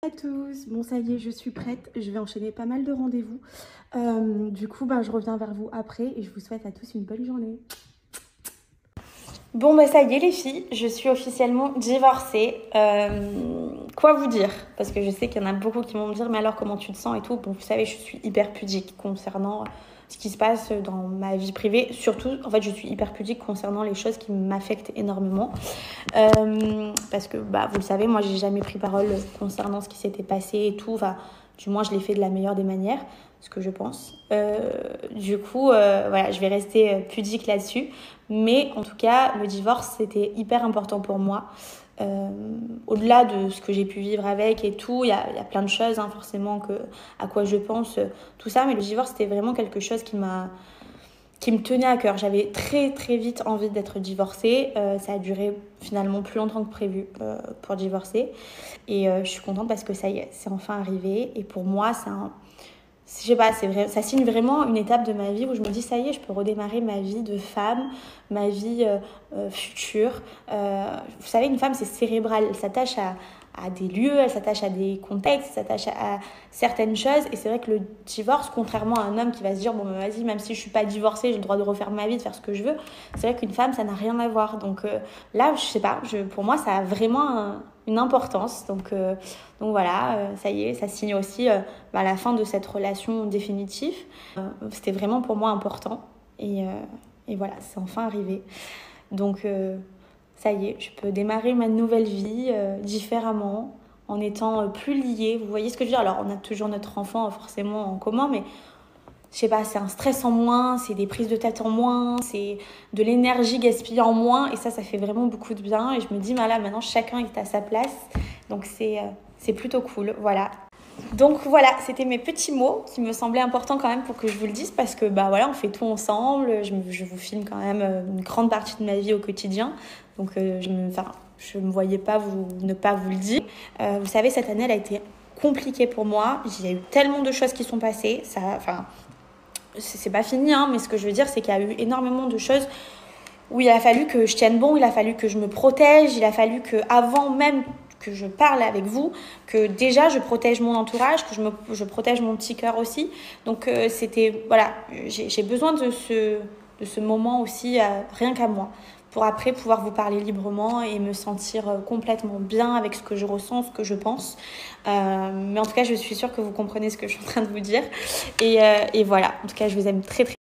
À tous, bon ça y est, je suis prête, je vais enchaîner pas mal de rendez-vous. Du coup, je reviens vers vous après et je vous souhaite à tous une bonne journée. Bon ça y est les filles, je suis officiellement divorcée. Quoi vous dire? Parce que je sais qu'il y en a beaucoup qui vont me dire mais alors comment tu te sens et tout. Bon vous savez je suis hyper pudique concernant ce qui se passe dans ma vie privée. Surtout en fait je suis hyper pudique concernant les choses qui m'affectent énormément. Parce que vous le savez, moi j'ai jamais pris parole concernant ce qui s'était passé et tout. Enfin, du moins je l'ai fait de la meilleure des manières, ce que je pense. Du coup, voilà, je vais rester pudique là-dessus. Mais en tout cas, le divorce c'était hyper important pour moi. Au-delà de ce que j'ai pu vivre avec et tout, il y a plein de choses forcément à quoi je pense, tout ça. Mais le divorce c'était vraiment quelque chose qui me tenait à cœur. J'avais très très vite envie d'être divorcée. Ça a duré finalement plus longtemps que prévu pour divorcer. Et je suis contente parce que ça y est, c'est enfin arrivé. Et pour moi, je sais pas, c'est vrai, ça signe vraiment une étape de ma vie où je me dis ça y est, je peux redémarrer ma vie de femme, ma vie future. Vous savez, une femme, c'est cérébral. Elle s'attache à des lieux, elle s'attache à des contextes, elle s'attache à certaines choses. Et c'est vrai que le divorce, contrairement à un homme qui va se dire bon vas-y, même si je suis pas divorcée, j'ai le droit de refaire ma vie, de faire ce que je veux. C'est vrai qu'une femme, ça n'a rien à voir. Donc là, je sais pas, pour moi, ça a vraiment une importance. Donc voilà, ça y est, ça signe aussi la fin de cette relation définitive. C'était vraiment pour moi important. Et voilà, c'est enfin arrivé. Donc ça y est, je peux démarrer ma nouvelle vie différemment, en étant plus liée. Vous voyez ce que je veux dire? Alors, on a toujours notre enfant forcément en commun, mais je sais pas, c'est un stress en moins, c'est des prises de tête en moins, c'est de l'énergie gaspillée en moins. Et ça fait vraiment beaucoup de bien. Et je me dis, là, maintenant, chacun est à sa place. Donc, c'est plutôt cool. Voilà. Donc voilà, c'était mes petits mots qui me semblaient importants quand même pour que je vous le dise parce que voilà, on fait tout ensemble, je vous filme quand même une grande partie de ma vie au quotidien, donc je me voyais pas ne pas vous le dire. Vous savez, cette année elle a été compliquée pour moi, il y a eu tellement de choses qui sont passées, c'est pas fini mais ce que je veux dire c'est qu'il y a eu énormément de choses où il a fallu que je tienne bon, il a fallu que je me protège, il a fallu que avant même que je parle avec vous, que déjà je protège mon entourage, que je protège mon petit cœur aussi. Donc j'ai besoin de ce moment aussi, rien qu'à moi, pour après pouvoir vous parler librement et me sentir complètement bien avec ce que je ressens, ce que je pense. Mais en tout cas, je suis sûre que vous comprenez ce que je suis en train de vous dire. Et voilà, en tout cas, je vous aime très très